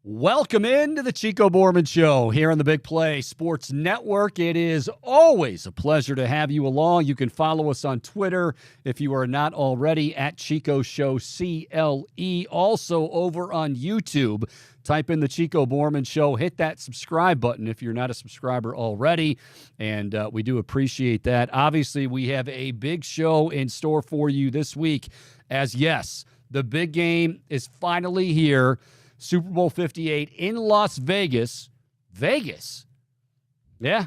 Welcome into the Chico Bormann Show here on the Big Play Sports Network. It is always a pleasure to have you along. You can follow us on Twitter if you are not already at Chico Show CLE. Also over on YouTube, type in the Chico Bormann Show. Hit that subscribe button if you're not a subscriber already, and we do appreciate that. Obviously, we have a big show in store for you this week as, yes, the big game is finally here. Super Bowl 58 in Las Vegas. Vegas. Yeah.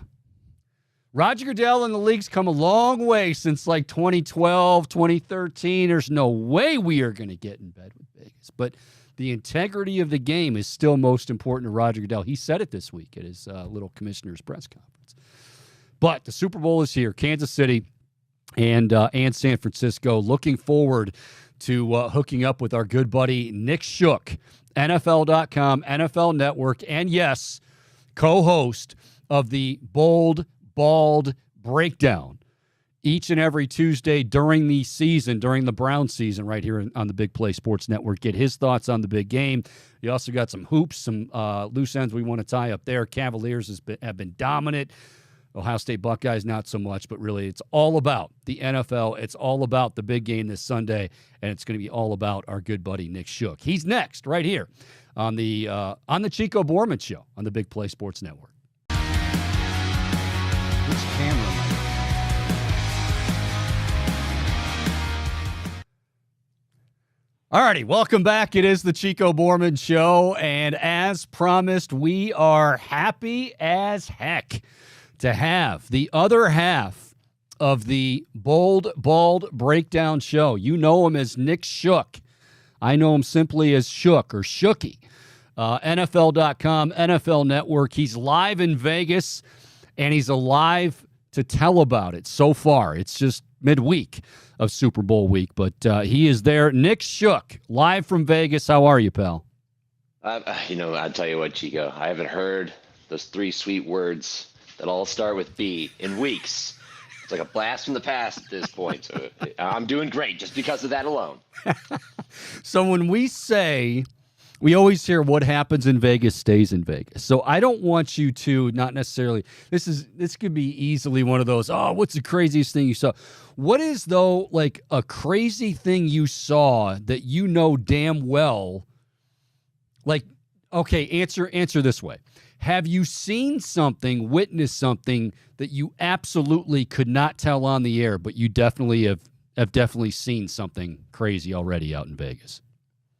Roger Goodell and the league's come a long way since like 2012, 2013. There's no way we are going to get in bed with Vegas. But the integrity of the game is still most important to Roger Goodell. He said it this week at his little commissioner's press conference. But the Super Bowl is here. Kansas City and San Francisco. Looking forward to hooking up with our good buddy Nick Shook, NFL.com, NFL Network, and yes, co-host of the Bold, Bald Breakdown each and every Tuesday during the season, during the Brown season, right here on the Big Play Sports Network. Get his thoughts on the big game. You also got some hoops, some loose ends we want to tie up there. Cavaliers have been dominant. Ohio State Buckeyes, not so much, but really it's all about the NFL. It's all about the big game this Sunday, and it's going to be all about our good buddy Nick Shook. He's next right here on the Chico Bormann Show on the Big Play Sports Network. Which camera am I on? All righty, welcome back. It is the Chico Bormann Show, and as promised, we are happy as heck to have the other half of the Bold, Bald Breakdown Show. You know him as Nick Shook. I know him simply as Shook or Shooky. NFL.com, NFL Network. He's live in Vegas, and he's alive to tell about it so far. It's just midweek of Super Bowl week, but he is there. Nick Shook, live from Vegas. How are you, pal? I'll tell you what, Chico. I haven't heard those three sweet words that all start with B in weeks. It's like a blast from the past at this point. So I'm doing great just because of that alone. So when we say, we always hear what happens in Vegas stays in Vegas. So I don't want you to not necessarily, this could be easily one of those, oh, what's the craziest thing you saw? What is, though, like a crazy thing you saw that you know damn well? Like, okay, answer this way. Have you seen something, witnessed something that you absolutely could not tell on the air, but you definitely have definitely seen something crazy already out in Vegas?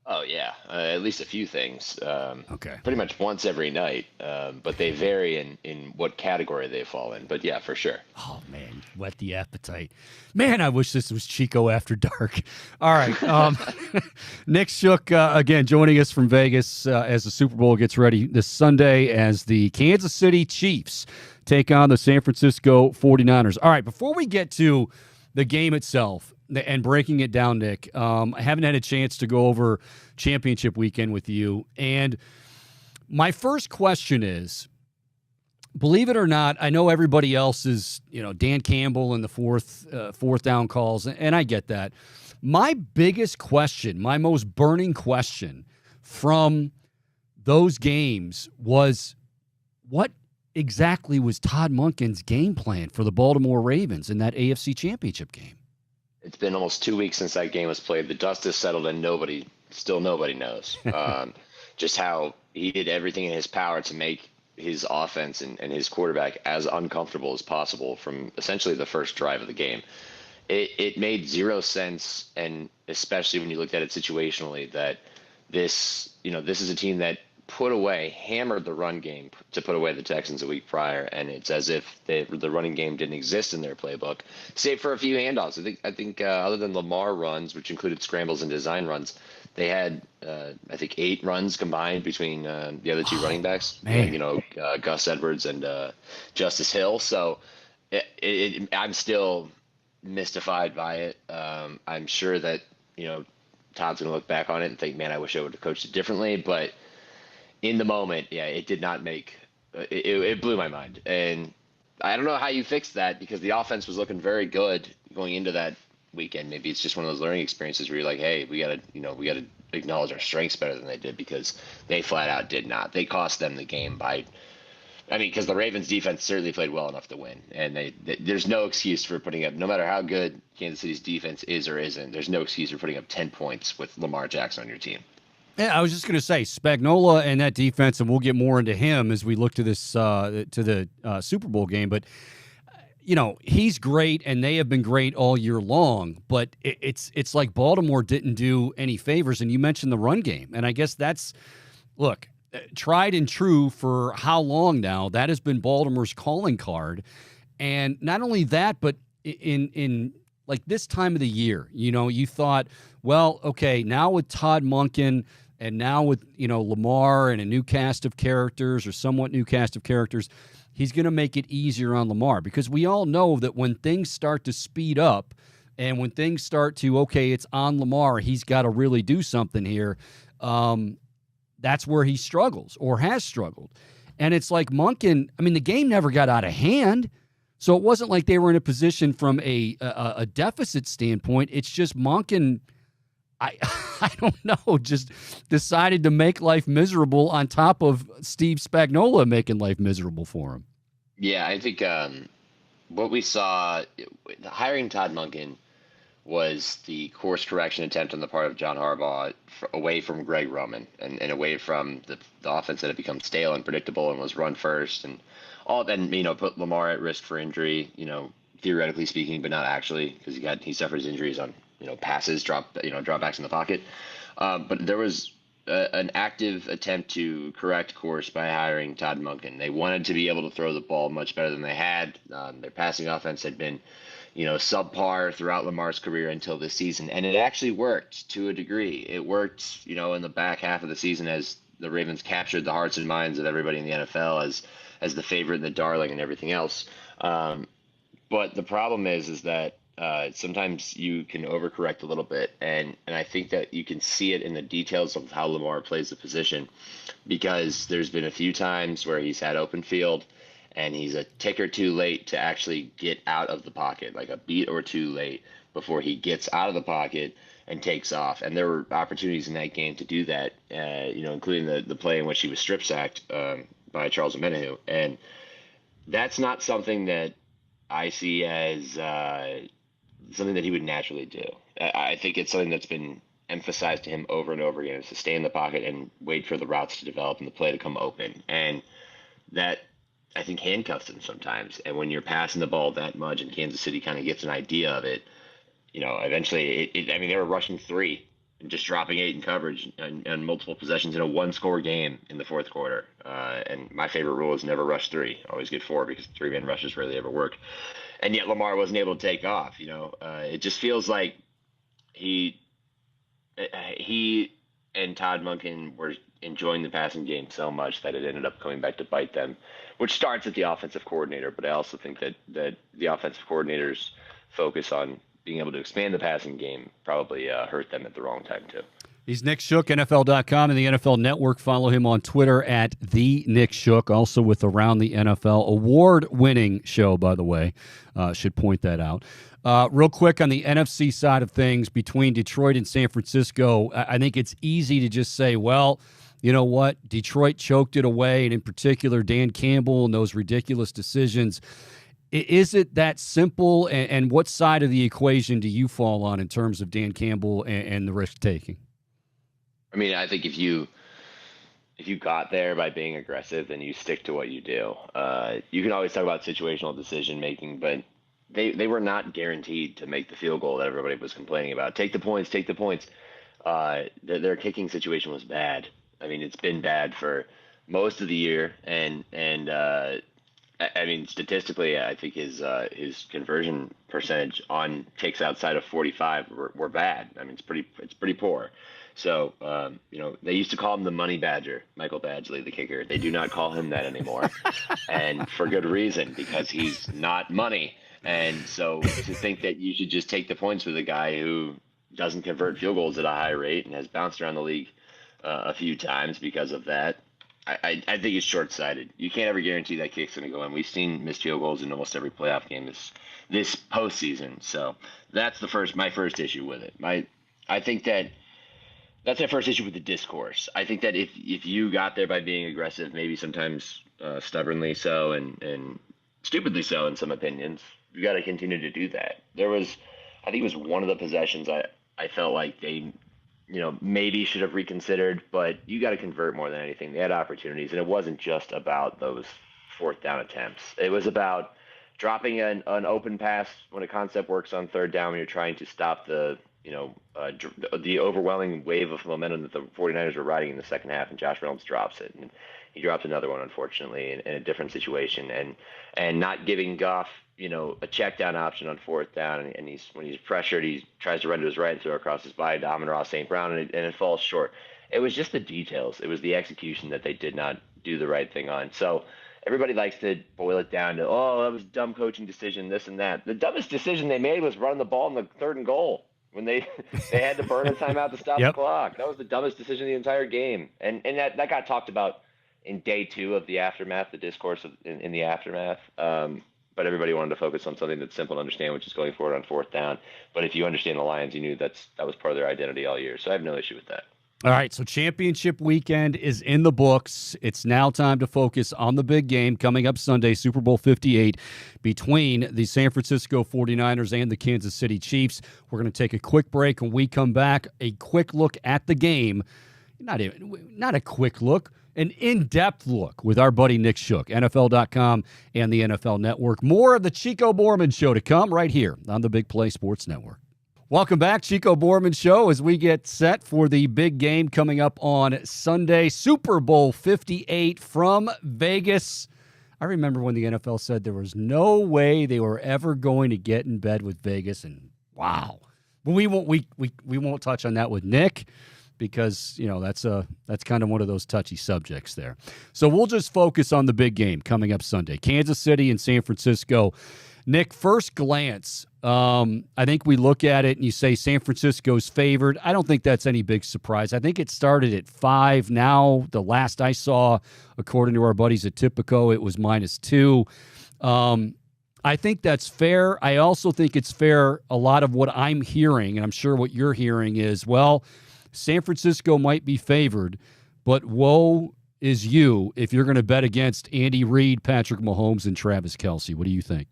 Oh, yeah. At least a few things. Okay. Pretty much once every night, but they vary in what category they fall in. But, yeah, for sure. Oh, man, whet the appetite. Man, I wish this was Chico After Dark. All right. Nick Shook, again, joining us from Vegas as the Super Bowl gets ready this Sunday as the Kansas City Chiefs take on the San Francisco 49ers. All right, before we get to the game itself, and breaking it down, Nick, I haven't had a chance to go over championship weekend with you. And my first question is, believe it or not, I know everybody else is, Dan Campbell in the fourth down calls, and I get that. My biggest question, my most burning question from those games was, what exactly was Todd Monken's game plan for the Baltimore Ravens in that AFC Championship game? It's been almost 2 weeks since that game was played. The dust has settled, and nobody knows just how he did everything in his power to make his offense and his quarterback as uncomfortable as possible from essentially the first drive of the game. It made zero sense, and especially when you looked at it situationally, that this is a team that hammered the run game to put away the Texans a week prior, and it's as if the running game didn't exist in their playbook, save for a few handoffs. I think other than Lamar runs, which included scrambles and design runs, they had 8 runs combined between the other two running backs, Gus Edwards and Justice Hill. So I'm still mystified by it. I'm sure that Todd's going to look back on it and think, man, I wish I would have coached it differently, but in the moment, yeah, it did not make it blew my mind. And I don't know how you fix that, because the offense was looking very good going into that weekend. Maybe it's just one of those learning experiences where you're like, hey, we gotta acknowledge our strengths better than they did, because they flat out did not. They cost them the game by, I mean, because the Ravens defense certainly played well enough to win, and there's no excuse for putting up, no matter how good Kansas City's defense is or isn't, there's no excuse for putting up 10 points with Lamar Jackson on your team. Yeah, I was just going to say Spagnuolo and that defense, and we'll get more into him as we look to this to the Super Bowl game. But he's great, and they have been great all year long. But it's like Baltimore didn't do any favors, and you mentioned the run game, and I guess that's tried and true for how long now. That has been Baltimore's calling card, and not only that, but in like this time of the year, you thought, well, okay, now with Todd Monken. And now with, Lamar and a new cast of characters, or somewhat new cast of characters, he's going to make it easier on Lamar, because we all know that when things start to speed up and when things start to, okay, it's on Lamar, he's got to really do something here. That's where he struggles or has struggled. And it's like Monken, I mean, the game never got out of hand. So it wasn't like they were in a position from a deficit standpoint. It's just Monken, I don't know, just decided to make life miserable on top of Steve Spagnuolo making life miserable for him. Yeah, I think what we saw, hiring Todd Monken was the course correction attempt on the part of John Harbaugh away from Greg Roman and away from the offense that had become stale and predictable and was run first, and all then, put Lamar at risk for injury, theoretically speaking, but not actually, because he suffered his injuries on passes, dropbacks in the pocket. But there was an active attempt to correct course by hiring Todd Monken. They wanted to be able to throw the ball much better than they had. Their passing offense had been, subpar throughout Lamar's career until this season, and it actually worked to a degree. It worked, in the back half of the season as the Ravens captured the hearts and minds of everybody in the NFL as the favorite and the darling and everything else. But the problem is that sometimes you can overcorrect a little bit, and I think that you can see it in the details of how Lamar plays the position, because there's been a few times where he's had open field and he's a tick or two late to actually get out of the pocket, like a beat or two late before he gets out of the pocket and takes off. And there were opportunities in that game to do that, including the play in which he was strip sacked by Charles Omenihu. And that's not something that I see as something that he would naturally do. I think it's something that's been emphasized to him over and over again, is to stay in the pocket and wait for the routes to develop and the play to come open. And that, I think, handcuffs him sometimes. And when you're passing the ball that much and Kansas City kind of gets an idea of it, eventually, they were rushing 3 and just dropping 8 in coverage on multiple possessions in a one-score game in the fourth quarter. And my favorite rule is never rush 3. Always get 4, because 3-man rushes rarely ever work. And yet Lamar wasn't able to take off. It just feels like he and Todd Monken were enjoying the passing game so much that it ended up coming back to bite them, which starts with the offensive coordinator. But I also think that the offensive coordinator's focus on being able to expand the passing game probably hurt them at the wrong time too. He's Nick Shook, NFL.com and the NFL Network. Follow him on Twitter at the Nick Shook, also with Around the NFL, award-winning show, by the way. Should point that out. Real quick on the NFC side of things, between Detroit and San Francisco, I think it's easy to just say, well, you know what? Detroit choked it away, and in particular, Dan Campbell and those ridiculous decisions. Is it that simple, and what side of the equation do you fall on in terms of Dan Campbell and the risk-taking? I think if you got there by being aggressive, then you stick to what you do. You can always talk about situational decision making, but they were not guaranteed to make the field goal that everybody was complaining about. Take the points. Their kicking situation was bad. It's been bad for most of the year, and statistically, I think his conversion percentage on kicks outside of 45 were bad. It's pretty poor. So, they used to call him the Money Badger, Michael Badgley, the kicker. They do not call him that anymore, and for good reason, because he's not money. And so to think that you should just take the points with a guy who doesn't convert field goals at a high rate and has bounced around the league a few times because of that, I think it's short-sighted. You can't ever guarantee that kick's going to go in. We've seen missed field goals in almost every playoff game this postseason. So that's my first issue with it. I think that's my first issue with the discourse. I think that if you got there by being aggressive, maybe sometimes stubbornly so and stupidly so in some opinions, you got to continue to do that. I think it was one of the possessions I felt like they, maybe should have reconsidered, but you got to convert more than anything. They had opportunities, and it wasn't just about those fourth down attempts. It was about dropping an open pass when a concept works on third down when you're trying to stop the overwhelming wave of momentum that the 49ers were riding in the second half, and Josh Reynolds drops it. And he dropped another one, unfortunately, in a different situation. And not giving Goff, a check down option on fourth down. And when he's pressured, he tries to run to his right and throw across his body to Amon-Ra St. Brown, and it falls short. It was just the details. It was the execution that they did not do the right thing on. So everybody likes to boil it down to, that was a dumb coaching decision, this and that. The dumbest decision they made was running the ball in the 3rd and goal. When they had to burn a timeout to stop the clock. That was the dumbest decision of the entire game. And that got talked about in day 2 of the aftermath, the discourse in the aftermath. But everybody wanted to focus on something that's simple to understand, which is going forward on fourth down. But if you understand the Lions, you knew that was part of their identity all year. So I have no issue with that. All right, so championship weekend is in the books. It's now time to focus on the big game coming up Sunday, Super Bowl 58, between the San Francisco 49ers and the Kansas City Chiefs. We're going to take a quick break. When we come back, a quick look at the game. Not a quick look, an in-depth look with our buddy Nick Shook, NFL.com and the NFL Network. More of the Chico Bormann Show to come right here on the Big Play Sports Network. Welcome back, Chico Bormann Show, as we get set for the big game coming up on Sunday, Super Bowl 58 from Vegas. I remember when the NFL said there was no way they were ever going to get in bed with Vegas, and wow. But we won't touch on that with Nick because, that's kind of one of those touchy subjects there. So we'll just focus on the big game coming up Sunday, Kansas City and San Francisco. Nick, first glance, I think we look at it and you say San Francisco's favored. I don't think that's any big surprise. I think it started at 5. Now, the last I saw, according to our buddies at Tipico, it was -2. I think that's fair. I also think it's fair, a lot of what I'm hearing, and I'm sure what you're hearing is, well, San Francisco might be favored, but woe is you if you're going to bet against Andy Reid, Patrick Mahomes, and Travis Kelce. What do you think?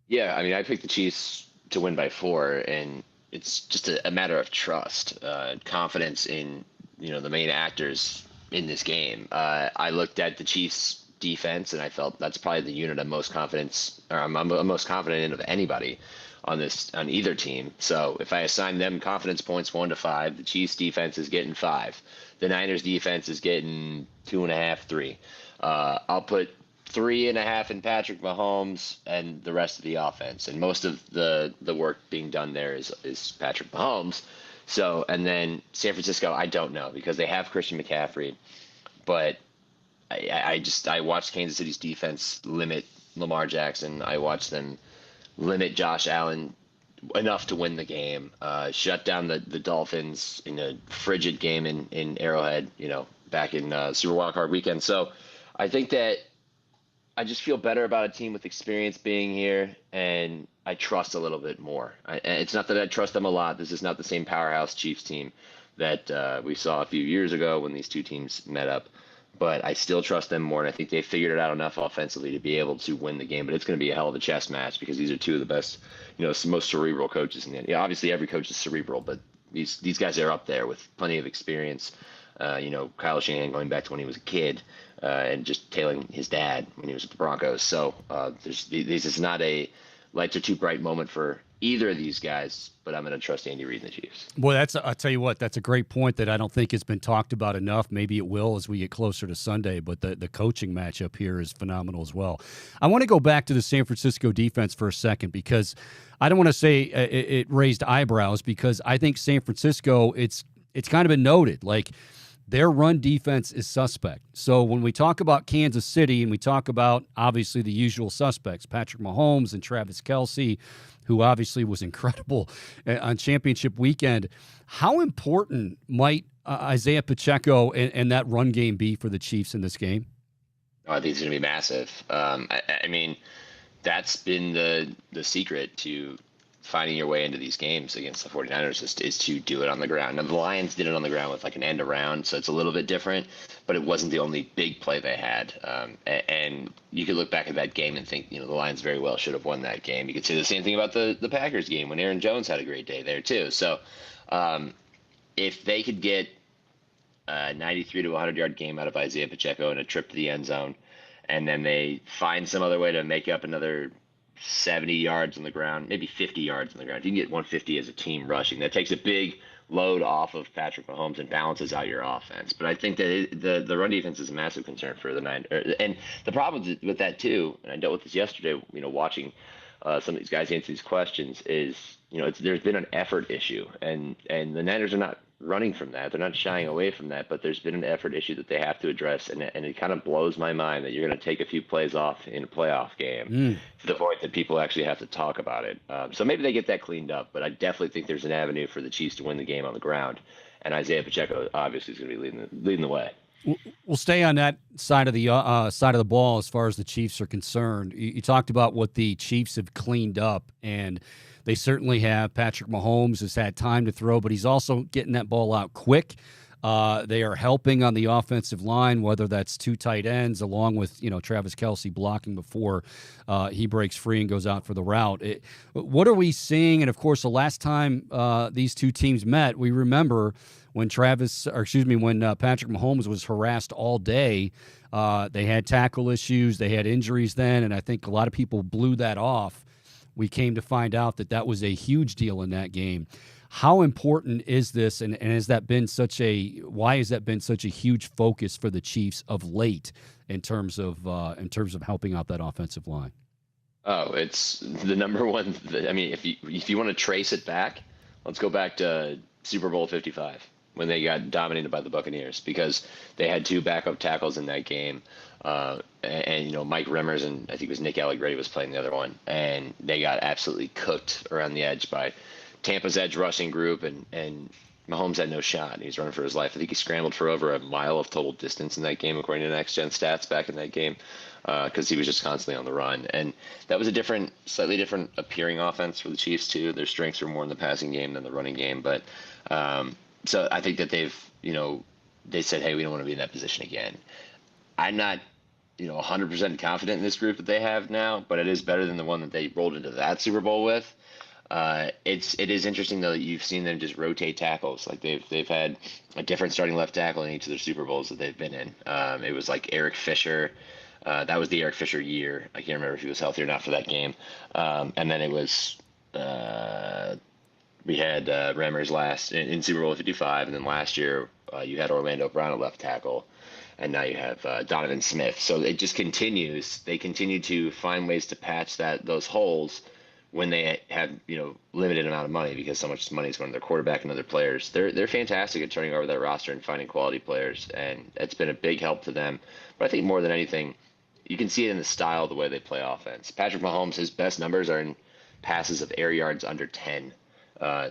Yeah, I mean, I picked the Chiefs to win by 4, and it's just a matter of trust, confidence in, the main actors in this game. I looked at the Chiefs' defense, and I felt that's probably the unit I'm most confident in of anybody on either team. So if I assign them confidence points 1 to 5, the Chiefs' defense is getting 5. The Niners' defense is getting 2.5, 3. I'll put 3.5 in Patrick Mahomes and the rest of the offense. And most of the work being done there is Patrick Mahomes. So, and then San Francisco, I don't know because they have Christian McCaffrey, but I watched Kansas City's defense limit Lamar Jackson. I watched them limit Josh Allen enough to win the game, shut down the Dolphins in a frigid game in Arrowhead, back in Super Wildcard weekend. So I think that I just feel better about a team with experience being here, and I trust a little bit more. It's not that I trust them a lot. This is not the same powerhouse Chiefs team that we saw a few years ago when these two teams met up. But I still trust them more, and I think they figured it out enough offensively to be able to win the game. But it's going to be a hell of a chess match because these are two of the best, most cerebral coaches in the NBA. Obviously, every coach is cerebral, but these guys are up there with plenty of experience. Kyle Shanahan going back to when he was a kid and just tailing his dad when he was with the Broncos. So this is not a lights are too bright moment for either of these guys, but I'm going to trust Andy Reid and the Chiefs. Well, I'll tell you what, that's a great point that I don't think has been talked about enough. Maybe it will as we get closer to Sunday, but the coaching matchup here is phenomenal as well. I want to go back to the San Francisco defense for a second because I don't want to say it raised eyebrows because I think San Francisco, it's kind of been noted, like their run defense is suspect. So when we talk about Kansas City and we talk about obviously the usual suspects, Patrick Mahomes and Travis Kelce, who obviously was incredible on championship weekend, how important might Isaiah Pacheco and that run game be for the Chiefs in this game? Oh, I think it's going to be massive. I mean, that's been the secret to finding your way into these games against the 49ers is to do it on the ground. Now, the Lions did it on the ground with like an end around, so it's a little bit different, but it wasn't the only big play they had. And you could look back at that game and think, the Lions very well should have won that game. You could say the same thing about the Packers game when Aaron Jones had a great day there too. So if they could get a 93 to 100-yard game out of Isaiah Pacheco and a trip to the end zone, and then they find some other way to make up another 70 yards on the ground, maybe 50 yards on the ground. If you can get 150 as a team rushing, that takes a big load off of Patrick Mahomes and balances out your offense. But I think that the run defense is a massive concern for the Niners. And the problem with that too, and I dealt with this yesterday, watching some of these guys answer these questions, is there's been an effort issue, and the Niners are not running from that. They're not shying away from that, but there's been an effort issue that they have to address, and it kind of blows my mind that you're going to take a few plays off in a playoff game to the point that people actually have to talk about it. So maybe they get that cleaned up, but I definitely think there's an avenue for the Chiefs to win the game on the ground, and Isaiah Pacheco obviously is going to be leading the way. We'll stay on that side of the ball as far as the Chiefs are concerned. You talked about what the Chiefs have cleaned up, and they certainly have. Patrick Mahomes has had time to throw, but he's also getting that ball out quick. They are helping on the offensive line, whether that's two tight ends along with Travis Kelce blocking before he breaks free and goes out for the route. What are we seeing? And of course, the last time these two teams met, we remember when Patrick Mahomes was harassed all day. They had tackle issues, they had injuries then, and I think a lot of people blew that off. We came to find out that was a huge deal in that game. How important is this, and why has that been such a huge focus for the Chiefs of late in terms of helping out that offensive line? Oh, it's the number one. I mean, if you want to trace it back, let's go back to Super Bowl 55 when they got dominated by the Buccaneers, because they had two backup tackles in that game. And Mike Remmers and I think it was Nick Allegretti was playing the other one, and they got absolutely cooked around the edge by Tampa's edge rushing group, and Mahomes had no shot. He was running for his life. I think he scrambled for over a mile of total distance in that game, according to Next Gen Stats back in that game, because he was just constantly on the run. And that was a slightly different appearing offense for the Chiefs too. Their strengths were more in the passing game than the running game, but so I think that they said, hey, we don't want to be in that position again. I'm not 100% confident in this group that they have now, but it is better than the one that they rolled into that Super Bowl with. It is interesting though that you've seen them just rotate tackles. Like they've had a different starting left tackle in each of their Super Bowls that they've been in. It was like Eric Fisher. That was the Eric Fisher year. I can't remember if he was healthy or not for that game. And then it was we had Remmers last in Super Bowl 55, and then last year you had Orlando Brown at left tackle. And now you have Donovan Smith. So it just continues. They continue to find ways to patch those holes when they have limited amount of money, because so much money is going to their quarterback and other players. They're fantastic at turning over that roster and finding quality players, and it's been a big help to them. But I think more than anything, you can see it in the style of the way they play offense. Patrick Mahomes, his best numbers are in passes of air yards under 10.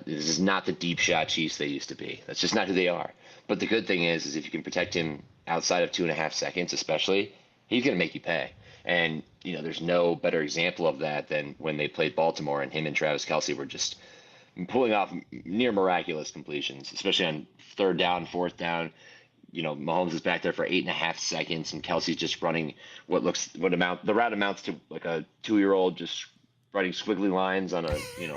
This is not the deep shot Chiefs they used to be. That's just not who they are. But the good thing is if you can protect him outside of 2.5 seconds, especially, he's going to make you pay. And, there's no better example of that than when they played Baltimore and him and Travis Kelce were just pulling off near miraculous completions, especially on 3rd down, 4th down. Mahomes is back there for 8.5 seconds, and Kelce's just running the route amounts to like a 2-year-old just writing squiggly lines on a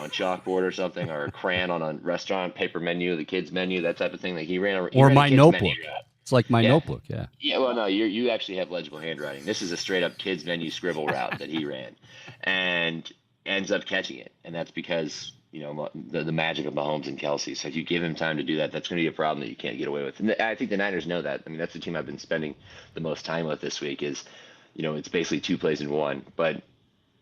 chalkboard or something, or a crayon on a restaurant paper menu, the kids menu, that type of thing. Like he ran My Notebook. It's like My Notebook, yeah. Yeah, well, no, you actually have legible handwriting. This is a straight up kids menu scribble route that he ran, and ends up catching it, and that's because the magic of Mahomes and Kelce. So if you give him time to do that, that's going to be a problem that you can't get away with. And I think the Niners know that. I mean, that's the team I've been spending the most time with this week. Is it's basically 2 plays in one, but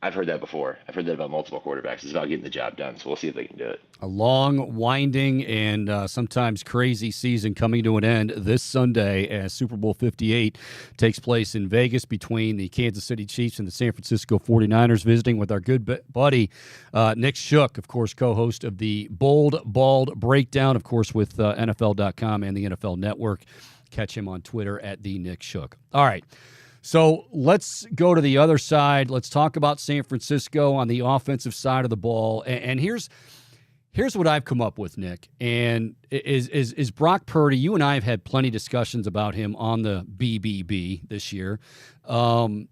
I've heard that before. I've heard that about multiple quarterbacks. It's about getting the job done. So we'll see if they can do it. A long, winding, and sometimes crazy season coming to an end this Sunday as Super Bowl 58 takes place in Vegas between the Kansas City Chiefs and the San Francisco 49ers, visiting with our good buddy Nick Shook, of course, co-host of the Bold Bald Breakdown, of course, with NFL.com and the NFL Network. Catch him on Twitter at the Nick Shook. All right. So let's go to the other side. Let's talk about San Francisco on the offensive side of the ball. And here's what I've come up with, Nick. And is Brock Purdy. You and I have had plenty of discussions about him on the BBB this year. And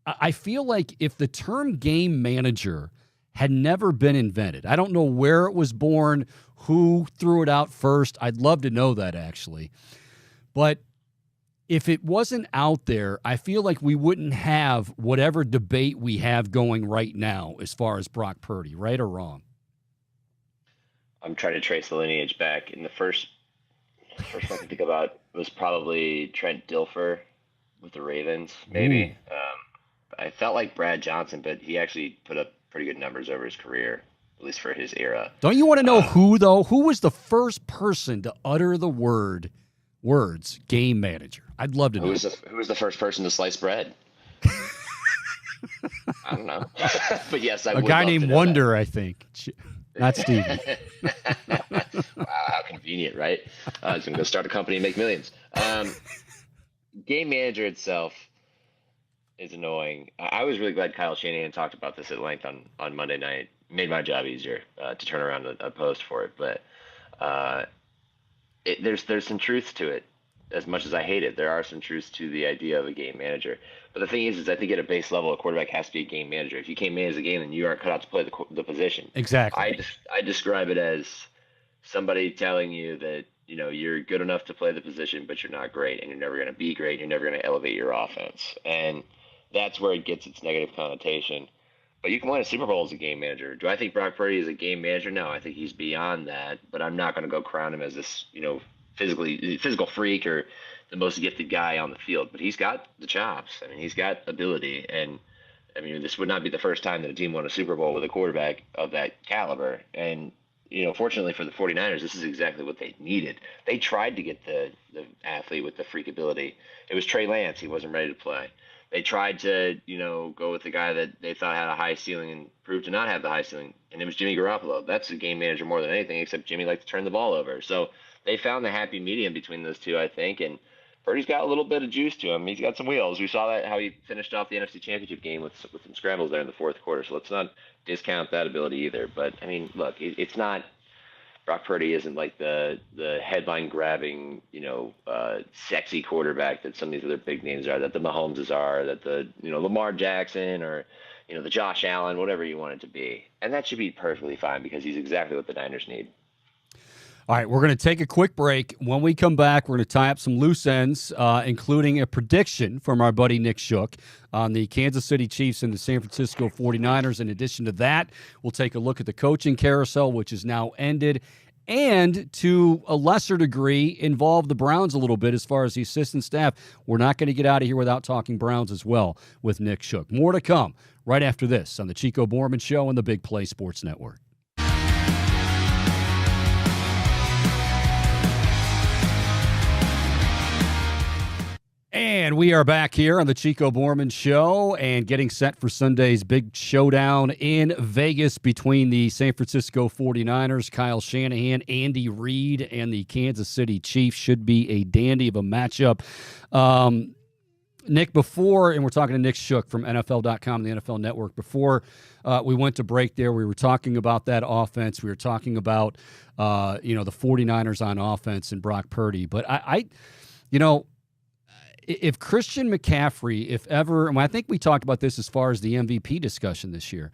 I feel like if the term game manager had never been invented, I don't know where it was born, who threw it out first. I'd love to know that, actually. But if it wasn't out there, I feel like we wouldn't have whatever debate we have going right now as far as Brock Purdy, right or wrong? I'm trying to trace the lineage back. And the first one I can think about was probably Trent Dilfer with the Ravens, maybe. I felt like Brad Johnson, but he actually put up pretty good numbers over his career, at least for his era. Don't you want to know who, though? Who was the first person to utter the words game manager? I'd love to know. Who was the first person to slice bread? I don't know. But yes, I would. A guy named Wonder, that. I think. Not Stevie. Wow, how convenient, right? He's going to go start a company and make millions. Game manager itself is annoying. I was really glad Kyle Shanahan talked about this at length on Monday night. Made my job easier to turn around a post for it. But there's some truth to it. As much as I hate it, there are some truths to the idea of a game manager. But the thing is I think at a base level, a quarterback has to be a game manager. If you can't manage the game, then you aren't cut out to play the position. Exactly. I describe it as somebody telling you that you're good enough to play the position, but you're not great, and you're never going to be great. And you're never going to elevate your offense, and that's where it gets its negative connotation. But you can win a Super Bowl as a game manager. Do I think Brock Purdy is a game manager? No, I think he's beyond that. But I'm not going to go crown him as this physical freak or the most gifted guy on the field, but he's got the chops. I mean, he's got ability, and I mean, this would not be the first time that a team won a Super Bowl with a quarterback of that caliber. And fortunately for the 49ers, this is exactly what they needed. They tried to get the athlete with the freak ability. It was Trey Lance. He wasn't ready to play. They tried to go with the guy that they thought had a high ceiling and proved to not have the high ceiling, and it was Jimmy Garoppolo. That's a game manager more than anything, except Jimmy liked to turn the ball over. So they found the happy medium between those two, I think, and Purdy's got a little bit of juice to him. He's got some wheels. We saw that how he finished off the NFC Championship game with some scrambles there in the fourth quarter. So let's not discount that ability either. But I mean, look, it's not. Brock Purdy isn't like the headline grabbing, sexy quarterback that some of these other big names are. That the Mahomes are. That the Lamar Jackson or the Josh Allen, whatever you want it to be. And that should be perfectly fine because he's exactly what the Niners need. All right, we're going to take a quick break. When we come back, we're going to tie up some loose ends, including a prediction from our buddy Nick Shook on the Kansas City Chiefs and the San Francisco 49ers. In addition to that, we'll take a look at the coaching carousel, which is now ended, and to a lesser degree, involve the Browns a little bit as far as the assistant staff. We're not going to get out of here without talking Browns as well with Nick Shook. More to come right after this on the Chico Bormann Show on the Big Play Sports Network. And we are back here on the Chico Bormann Show and getting set for Sunday's big showdown in Vegas between the San Francisco 49ers, Kyle Shanahan, Andy Reid, and the Kansas City Chiefs. Should be a dandy of a matchup. Nick, and we're talking to Nick Shook from NFL.com, the NFL Network. Before we went to break there, we were talking about that offense. We were talking about, the 49ers on offense and Brock Purdy. But if Christian McCaffrey, if ever, and I think we talked about this as far as the MVP discussion this year,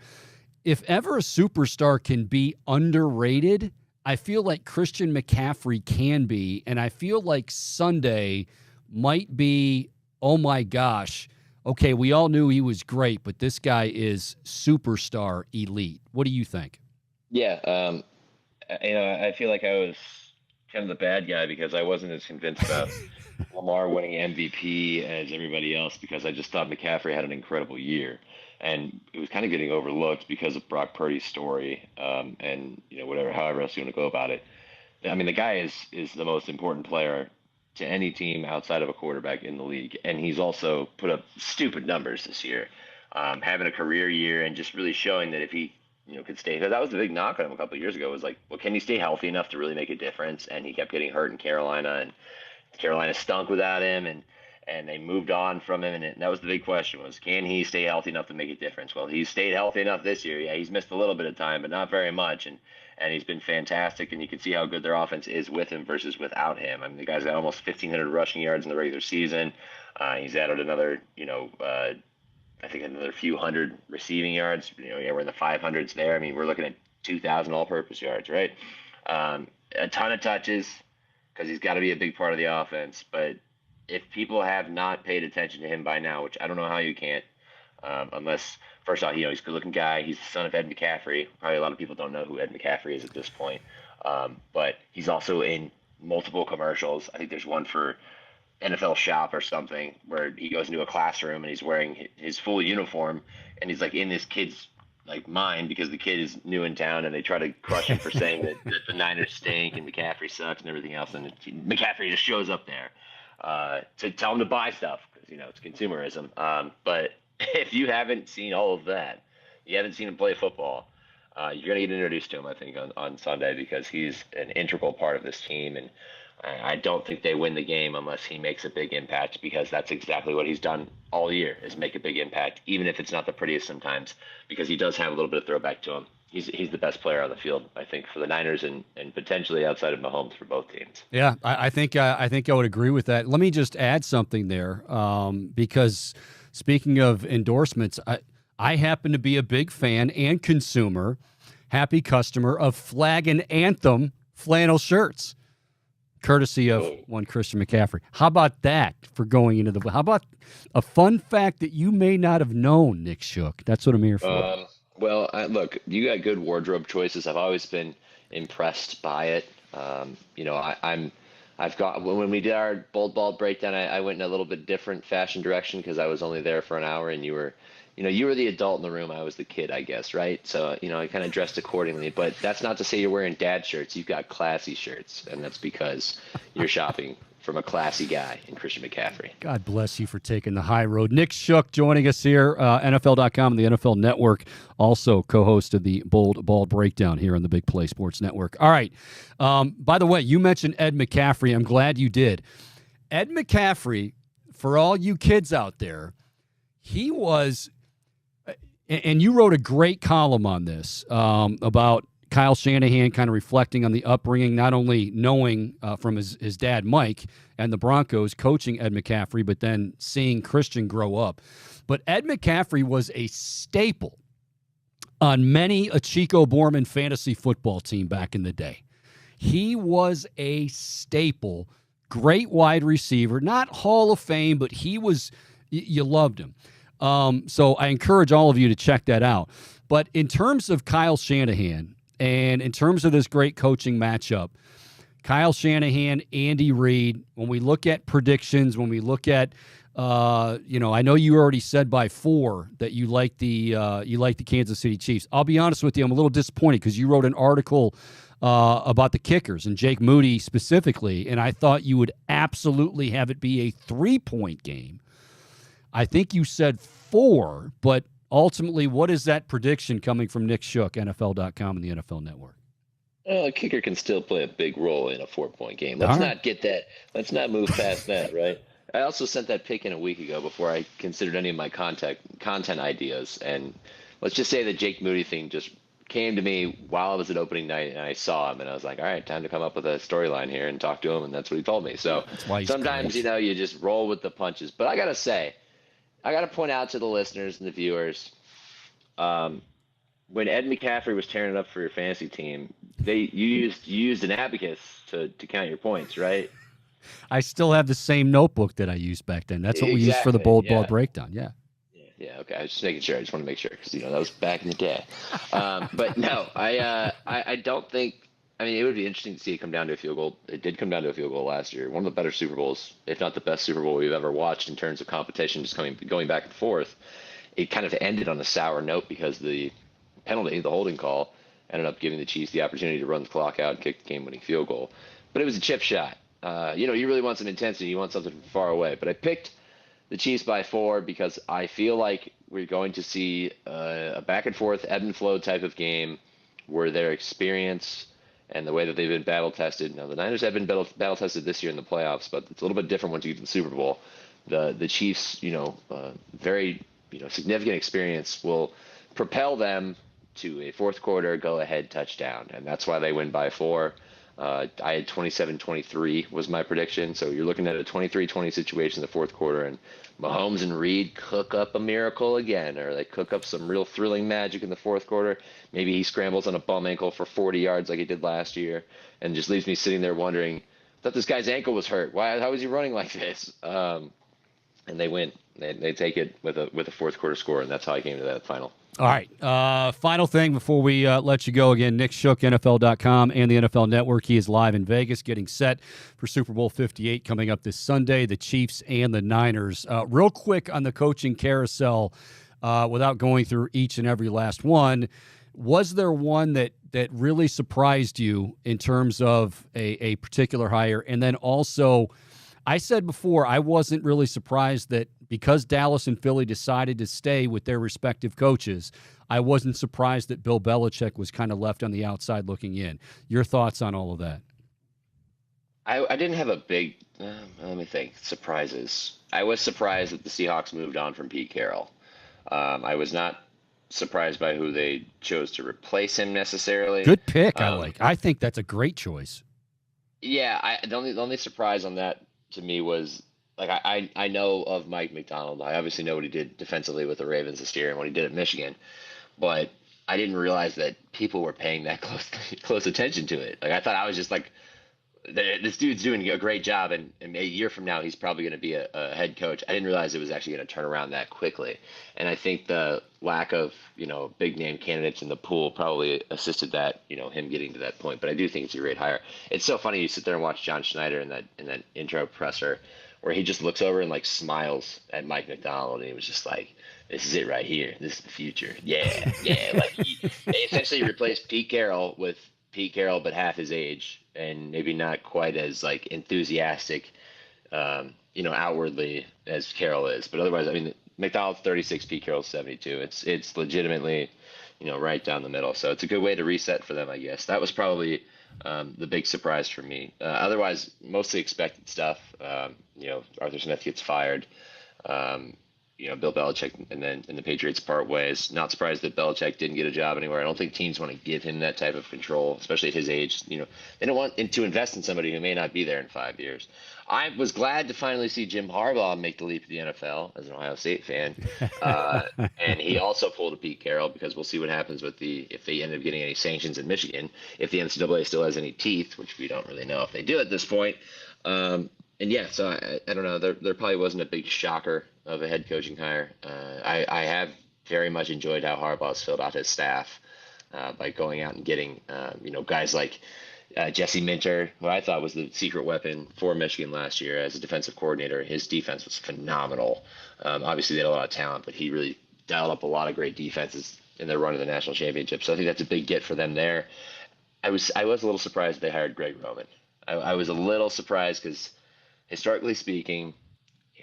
if ever a superstar can be underrated, I feel like Christian McCaffrey can be, and I feel like Sunday might be, oh my gosh, okay, we all knew he was great, but this guy is superstar elite. What do you think? Yeah, I feel like I was kind of the bad guy because I wasn't as convinced about Lamar winning MVP as everybody else because I just thought McCaffrey had an incredible year. and it was kind of getting overlooked because of Brock Purdy's story, and whatever, however else you want to go about it. I mean, the guy is the most important player to any team outside of a quarterback in the league, and he's also put up stupid numbers this year, having a career year and just really showing that if he could stay. That was the big knock on him a couple of years ago. Was like, well, can he stay healthy enough to really make a difference? And he kept getting hurt in Carolina, and Carolina stunk without him, and they moved on from him. And that was the big question: was can he stay healthy enough to make a difference? Well, he's stayed healthy enough this year. Yeah, he's missed a little bit of time, but not very much, and he's been fantastic. And you can see how good their offense is with him versus without him. I mean, the guy's got almost 1,500 rushing yards in the regular season. He's added another, I think another few hundred receiving yards. We're in the 500s there. I mean, we're looking at 2,000 all-purpose yards, right? A ton of touches because he's got to be a big part of the offense. But if people have not paid attention to him by now, which I don't know how you can't, unless first off, he's a good-looking guy. He's the son of Ed McCaffrey. Probably a lot of people don't know who Ed McCaffrey is at this point. But he's also in multiple commercials. I think there's one for NFL Shop or something where he goes into a classroom and he's wearing his full uniform and he's like in this kid's like mind because the kid is new in town and they try to crush him for saying that the Niners stink and McCaffrey sucks and everything else, and McCaffrey just shows up there to tell him to buy stuff because it's consumerism. But if you haven't seen all of that, you haven't seen him play football, you're gonna get introduced to him, I think, on Sunday because he's an integral part of this team. And I don't think they win the game unless he makes a big impact, because that's exactly what he's done all year, is make a big impact, even if it's not the prettiest sometimes, because he does have a little bit of throwback to him. He's the best player on the field, I think, for the Niners and potentially outside of Mahomes for both teams. Yeah, I think I would agree with that. Let me just add something there, because speaking of endorsements, I happen to be a big fan and consumer, happy customer of Flag and Anthem flannel shirts, courtesy of one Christian McCaffrey. How about that for going into the – how about a fun fact that you may not have known, Nick Shook? That's what I'm here for. Well, look, you got good wardrobe choices. I've always been impressed by it. I've got – when we did our bold ball breakdown, I went in a little bit different fashion direction because I was only there for an hour and you were the adult in the room. I was the kid, I guess, right? So, I kind of dressed accordingly. But that's not to say you're wearing dad shirts. You've got classy shirts, and that's because you're shopping from a classy guy in Christian McCaffrey. God bless you for taking the high road. Nick Shook joining us here, NFL.com and the NFL Network, also co-host of the Bold Ball Breakdown here on the Big Play Sports Network. All right. By the way, you mentioned Ed McCaffrey. I'm glad you did. Ed McCaffrey, for all you kids out there, he was... And you wrote a great column on this about Kyle Shanahan kind of reflecting on the upbringing, not only knowing from his dad, Mike, and the Broncos coaching Ed McCaffrey, but then seeing Christian grow up. But Ed McCaffrey was a staple on many a Chico Bormann fantasy football team back in the day. He was a staple, great wide receiver, not Hall of Fame, but he was, you loved him. So I encourage all of you to check that out. But in terms of Kyle Shanahan and in terms of this great coaching matchup, Kyle Shanahan, Andy Reid, when we look at predictions, when we look at, I know you already said by 4 that you like the Kansas City Chiefs. I'll be honest with you, I'm a little disappointed because you wrote an article about the kickers and Jake Moody specifically, and I thought you would absolutely have it be a 3-point game. I think you said 4, but ultimately, what is that prediction coming from Nick Shook, NFL.com and the NFL Network? A kicker can still play a big role in a 4-point game. Let's not move past that, right? I also sent that pick in a week ago before I considered any of my content ideas. And let's just say the Jake Moody thing just came to me while I was at opening night and I saw him and I was like, all right, time to come up with a storyline here and talk to him. And that's what he told me. So sometimes, you just roll with the punches. But I got to say, I got to point out to the listeners and the viewers, when Ed McCaffrey was tearing it up for your fantasy team, you used an abacus to count your points, right? I still have the same notebook that I used back then. That's what we used for the bold ball breakdown. Yeah. Yeah. Okay. I was just making sure. I just want to make sure because that was back in the day. But no, I don't think. I mean, it would be interesting to see it come down to a field goal. It did come down to a field goal last year. One of the better Super Bowls, if not the best Super Bowl we've ever watched in terms of competition, just going back and forth. it kind of ended on a sour note because the penalty, the holding call, ended up giving the Chiefs the opportunity to run the clock out and kick the game-winning field goal. But it was a chip shot. You really want some intensity. You want something from far away. But I picked the Chiefs by 4 because I feel like we're going to see a back-and-forth, ebb-and-flow type of game where their experience and the way that they've been battle-tested. Now, the Niners have been battle-tested this year in the playoffs, but it's a little bit different once you get to the Super Bowl. The Chiefs, very significant experience will propel them to a fourth quarter go-ahead touchdown, and that's why they win by 4. I had 27-23 was my prediction, so you're looking at a 23-20 situation in the fourth quarter, and Mahomes and Reed cook up a miracle again, or they cook up some real thrilling magic in the fourth quarter. Maybe he scrambles on a bum ankle for 40 yards like he did last year, and just leaves me sitting there wondering, I thought this guy's ankle was hurt. How is he running like this? And they win. They take it with a fourth quarter score, and that's how I came to that final. All right. Final thing before we let you go again. Nick Shook, NFL.com and the NFL Network. He is live in Vegas getting set for Super Bowl 58 coming up this Sunday, the Chiefs and the Niners. Real quick on the coaching carousel, without going through each and every last one, was there one that really surprised you in terms of a particular hire? And then also, I said before, I wasn't really surprised that because Dallas and Philly decided to stay with their respective coaches, I wasn't surprised that Bill Belichick was kind of left on the outside looking in. Your thoughts on all of that? I didn't have a big, let me think, surprises. I was surprised that the Seahawks moved on from Pete Carroll. I was not surprised by who they chose to replace him necessarily. Good pick. I think that's a great choice. Yeah, the only surprise on that to me was, like, I know of Mike Macdonald. I obviously know what he did defensively with the Ravens this year and what he did at Michigan, but I didn't realize that people were paying that close attention to it. Like, I thought I was just like, this dude's doing a great job, and a year from now he's probably going to be a head coach. I didn't realize it was actually going to turn around that quickly, and I think the lack of big name candidates in the pool probably assisted that, him getting to that point. But I do think it's a great hire. It's so funny, you sit there and watch John Schneider in that intro presser where he just looks over and like smiles at Mike Macdonald, and he was just like, "This is it right here. This is the future." Yeah. Like they essentially replaced Pete Carroll with Pete Carroll, but half his age, and maybe not quite as like enthusiastic, outwardly as Carroll is. But otherwise, I mean, Macdonald's 36, Pete Carroll's 72. It's legitimately, right down the middle. So it's a good way to reset for them, I guess. That was probably the big surprise for me. Otherwise, mostly expected stuff. Arthur Smith gets fired. Bill Belichick and the Patriots part ways. Not surprised that Belichick didn't get a job anywhere. I don't think teams want to give him that type of control, especially at his age. They don't want to invest in somebody who may not be there in 5 years. I was glad to finally see Jim Harbaugh make the leap to the NFL as an Ohio State fan. And he also pulled a Pete Carroll, because we'll see what happens if they end up getting any sanctions in Michigan, if the NCAA still has any teeth, which we don't really know if they do at this point. So I don't know. There probably wasn't a big shocker of a head coaching hire. I have very much enjoyed how Harbaugh's filled out his staff by going out and getting guys like Jesse Minter, who I thought was the secret weapon for Michigan last year as a defensive coordinator. His defense was phenomenal. Obviously, they had a lot of talent, but he really dialed up a lot of great defenses in their run to the national championship. So I think that's a big get for them there. I was a little surprised they hired Greg Roman. I was a little surprised because, historically speaking,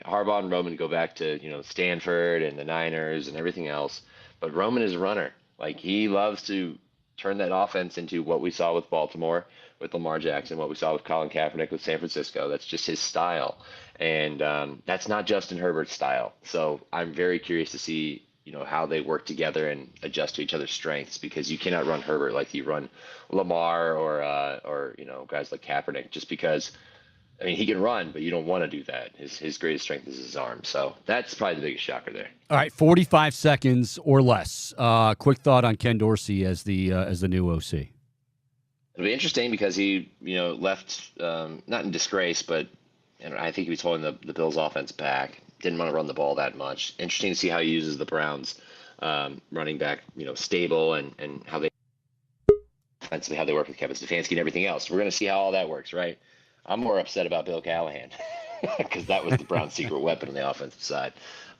Harbaugh and Roman go back to Stanford and the Niners and everything else, but Roman is a runner. Like, he loves to turn that offense into what we saw with Baltimore with Lamar Jackson, what we saw with Colin Kaepernick with San Francisco. That's just his style, and that's not Justin Herbert's style. So I'm very curious to see how they work together and adjust to each other's strengths, because you cannot run Herbert like you run Lamar or guys like Kaepernick, just because. I mean, he can run, but you don't want to do that. His greatest strength is his arm. So that's probably the biggest shocker there. All right, 45 seconds or less. Quick thought on Ken Dorsey as the new OC. It'll be interesting because he, left not in disgrace, but I think he was holding the Bills' offense back. Didn't want to run the ball that much. Interesting to see how he uses the Browns running back, stable and how they offensively, how they work with Kevin Stefanski and everything else. We're going to see how all that works, right? I'm more upset about Bill Callahan. because that was the Browns' secret weapon on the offensive side.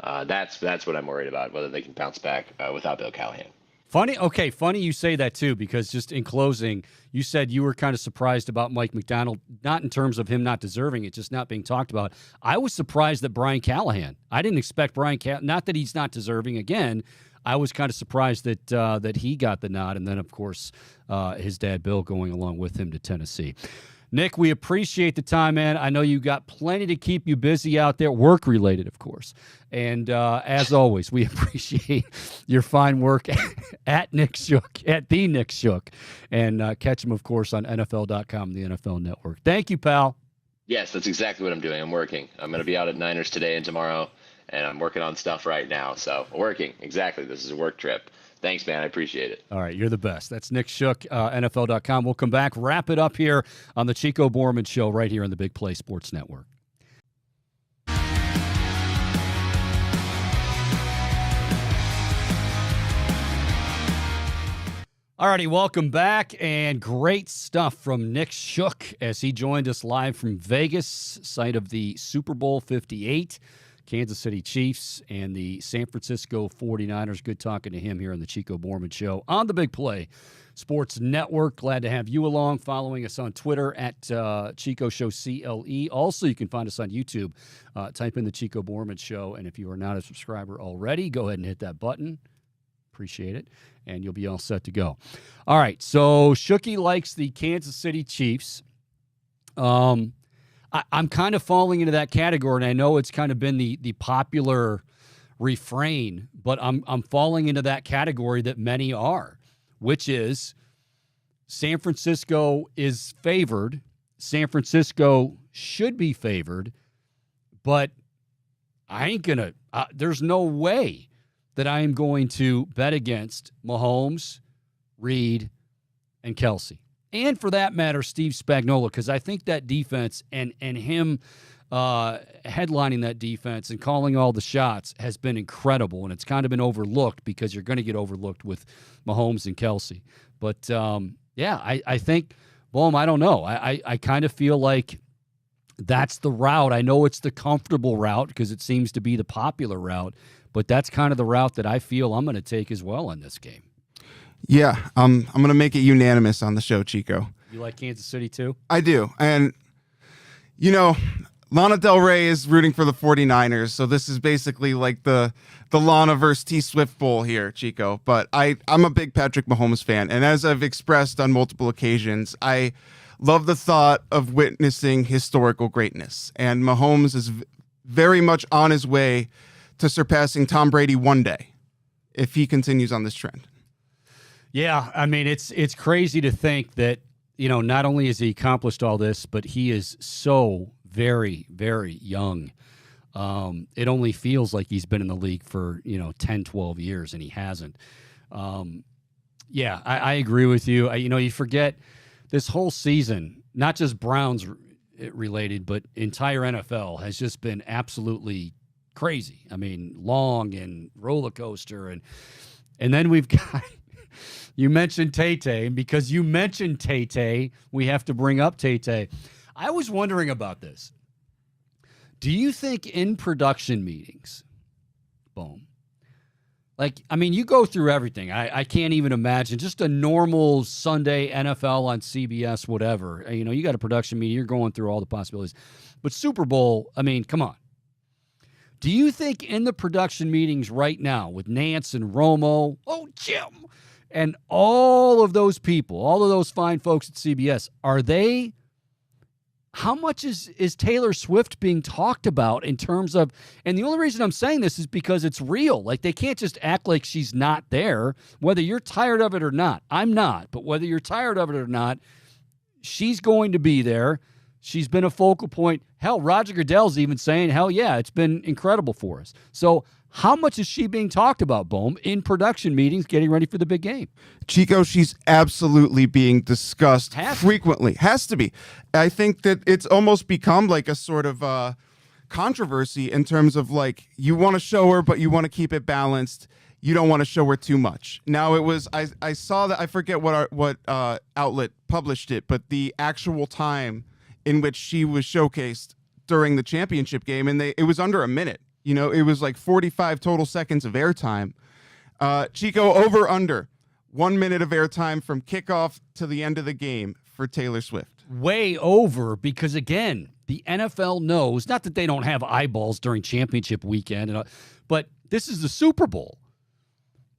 That's what I'm worried about, whether they can bounce back without Bill Callahan. Funny you say that too, because just in closing, you said you were kind of surprised about Mike Macdonald, not in terms of him not deserving it, just not being talked about. I was surprised that Brian Callahan. I didn't expect Brian Callahan, not that he's not deserving again. I was kind of surprised that he got the nod, and then, of course, his dad, Bill, going along with him to Tennessee. Nick, we appreciate the time, man. I know you got plenty to keep you busy out there, work-related, of course. And as always, we appreciate your fine work at Nick Shook, at the Nick Shook. And catch him, of course, on NFL.com, the NFL Network. Thank you, pal. Yes, that's exactly what I'm doing. I'm working. I'm going to be out at Niners today and tomorrow, and I'm working on stuff right now. So working, exactly. This is a work trip. Thanks, man. I appreciate it. All right, you're the best. That's Nick Shook, NFL.com. We'll come back, wrap it up here on the Chico Bormann Show right here on the Big Play Sports Network. All righty, welcome back, and great stuff from Nick Shook as he joined us live from Vegas, site of the Super Bowl 58. Kansas City Chiefs and the San Francisco 49ers. Good talking to him here on the Chico Bormann Show on the Big Play Sports Network. Glad to have you along, following us on Twitter at Chico Show CLE. Also, you can find us on YouTube. Type in the Chico Bormann Show, and if you are not a subscriber already, go ahead and hit that button. Appreciate it, and you'll be all set to go. All right, so Shooky likes the Kansas City Chiefs. I'm kind of falling into that category, and I know it's kind of been the popular refrain, but I'm falling into that category that many are, which is San Francisco is favored. San Francisco should be favored, but I ain't going to there's no way that I am going to bet against Mahomes, Reed, and Kelsey. And for that matter, Steve Spagnuolo, because I think that defense and him headlining that defense and calling all the shots has been incredible, and it's kind of been overlooked because you're going to get overlooked with Mahomes and Kelsey. But, I think, Bohm, I don't know. I kind of feel like that's the route. I know it's the comfortable route because it seems to be the popular route, but that's kind of the route that I feel I'm going to take as well in this game. Yeah, I'm going to make it unanimous on the show, Chico. You like Kansas City too? I do. And, Lana Del Rey is rooting for the 49ers, so this is basically like the Lana versus T Swift Bowl here, Chico. But I'm a big Patrick Mahomes fan, and as I've expressed on multiple occasions, I love the thought of witnessing historical greatness. And Mahomes is very much on his way to surpassing Tom Brady one day if he continues on this trend. Yeah, I mean, it's crazy to think that, not only has he accomplished all this, but he is so very, very young. It only feels like he's been in the league for, 10, 12 years, and he hasn't. I agree with you. You forget this whole season, not just Browns related, but entire NFL has just been absolutely crazy. I mean, long and roller coaster. And then we've got... You mentioned Tay-Tay, and because you mentioned Tay-Tay, we have to bring up Tay-Tay. I was wondering about this. Do you think in production meetings, boom, you go through everything. I can't even imagine just a normal Sunday NFL on CBS, whatever. You got a production meeting, you're going through all the possibilities. But Super Bowl, come on. Do you think in the production meetings right now with Nance and Romo, Jim, and all of those people, all of those fine folks at CBS, how much is Taylor Swift being talked about in terms of, and the only reason I'm saying this is because it's real. They can't just act like she's not there, whether you're tired of it or not. I'm not, but whether you're tired of it or not, she's going to be there. She's been a focal point. Hell, Roger Goodell's even saying, hell yeah, it's been incredible for us. So how much is she being talked about, Bohm, in production meetings getting ready for the big game? Chico, she's absolutely being discussed frequently. Has to be. I think that it's almost become like a sort of controversy in terms of you want to show her, but you want to keep it balanced. You don't want to show her too much. Now it was, I saw that, I forget what outlet published it, but the actual time in which she was showcased during the championship game, and it was under a minute. You know, it was like 45 total seconds of airtime. Chico, over under 1 minute of airtime from kickoff to the end of the game for Taylor Swift. Way over, because again, the NFL knows, not that they don't have eyeballs during championship weekend, but this is the Super Bowl.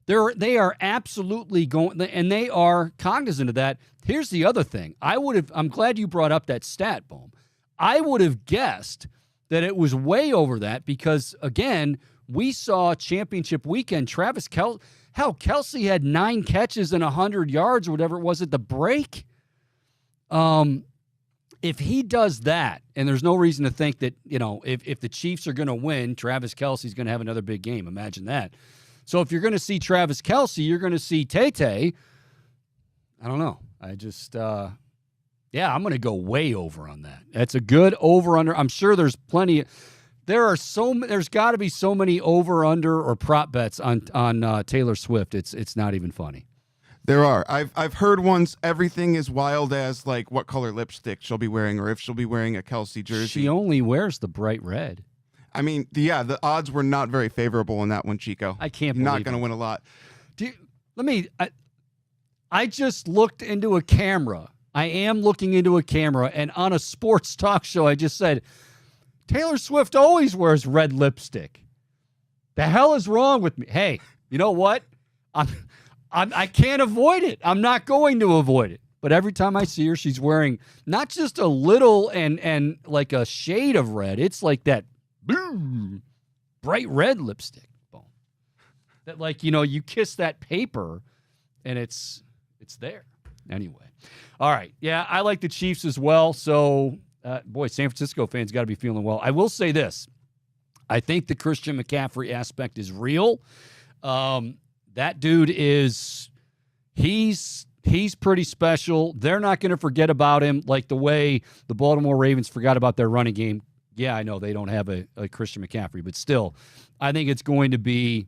They are absolutely going, and they are cognizant of that. Here's the other thing. I'm glad you brought up that stat, Bohm. I would have guessed that it was way over that because, again, we saw championship weekend. Kelsey had 9 catches and 100 yards or whatever it was at the break. If he does that, and there's no reason to think that, you know, if the Chiefs are going to win, Travis Kelce's going to have another big game. Imagine that. So if you're going to see Travis Kelce, you're going to see Tay. I don't know. I just, I'm going to go way over on that. That's a good over-under. I'm sure there's plenty. There's got to be so many over-under or prop bets on Taylor Swift. It's not even funny. There are. I've heard once everything as wild as like what color lipstick she'll be wearing or if she'll be wearing a Kelce jersey. She only wears the bright red. I mean, the odds were not very favorable in that one, Chico. I can't You're believe not going to win a lot. I just looked into a camera. I am looking into a camera, and on a sports talk show, I just said, Taylor Swift always wears red lipstick. The hell is wrong with me? Hey, you know what? I can't avoid it. I'm not going to avoid it. But every time I see her, she's wearing not just a little and like a shade of red. It's like that bright red lipstick. Boom. That, like, you know, you kiss that paper and it's there. Anyway. All right. Yeah, I like the Chiefs as well. So, San Francisco fans got to be feeling well. I will say this. I think the Christian McCaffrey aspect is real. That dude he's pretty special. They're not going to forget about him like the way the Baltimore Ravens forgot about their running game. Yeah, I know they don't have a Christian McCaffrey, but still, I think it's going to be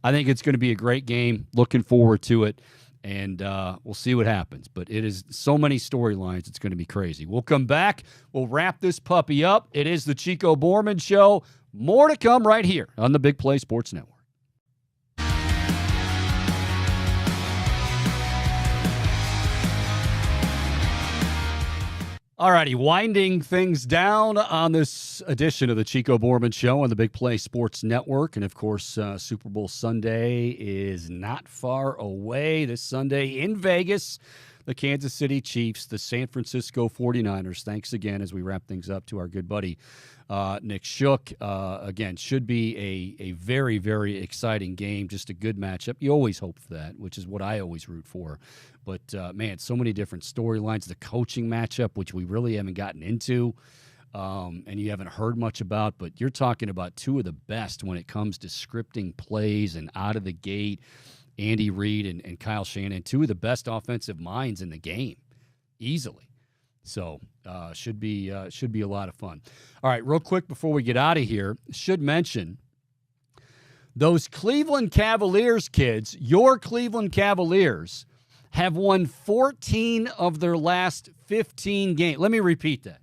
a great game. Looking forward to it, and we'll see what happens. But it is so many storylines, it's going to be crazy. We'll come back. We'll wrap this puppy up. It is the Chico Bormann Show. More to come right here on the Big Play Sports Network. All righty, winding things down on this edition of the Chico Bormann Show on the Big Play Sports Network. And, of course, Super Bowl Sunday is not far away. This Sunday in Vegas, the Kansas City Chiefs, the San Francisco 49ers. Thanks again as we wrap things up to our good buddy Nick Shook. Again, should be a very, very exciting game, just a good matchup. You always hope for that, which is what I always root for. But, man, so many different storylines. The coaching matchup, which we really haven't gotten into and you haven't heard much about. But you're talking about two of the best when it comes to scripting plays and out of the gate. Andy Reid and Kyle Shanahan, two of the best offensive minds in the game, easily. So should be a lot of fun. All right, real quick before we get out of here, should mention those Cleveland Cavaliers kids, your Cleveland Cavaliers, have won 14 of their last 15 games. Let me repeat that.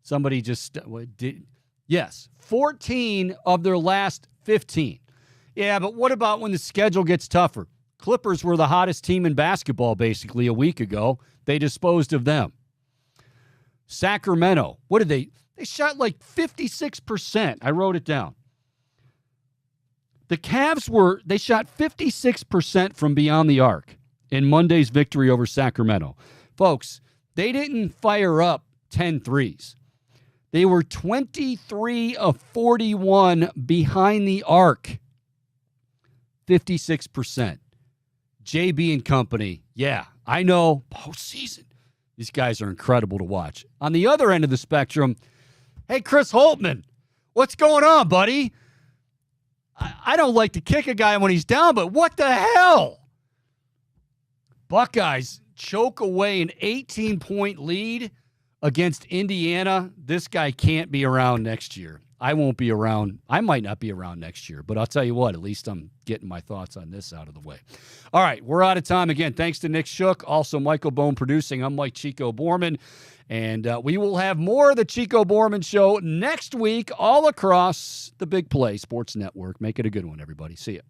Somebody just did. Yes, 14 of their last 15. Yeah, but what about when the schedule gets tougher? Clippers were the hottest team in basketball basically a week ago. They disposed of them. Sacramento, what did they shot like 56%. I wrote it down. The Cavs they shot 56% from beyond the arc in Monday's victory over Sacramento. Folks, they didn't fire up 10 threes. They were 23 of 41 behind the arc. 56%. JB and company, yeah, I know, postseason. These guys are incredible to watch. On the other end of the spectrum, hey, Chris Holtman, what's going on, buddy? I don't like to kick a guy when he's down, but what the hell? Buckeyes choke away an 18-point lead against Indiana, this guy can't be around next year. I won't be around. I might not be around next year, but I'll tell you what, at least I'm getting my thoughts on this out of the way. All right, we're out of time. Again, thanks to Nick Shook, also Michael Bone producing. I'm Mike Chico Bormann, and we will have more of the Chico Bormann Show next week all across the Big Play Sports Network. Make it a good one, everybody. See ya.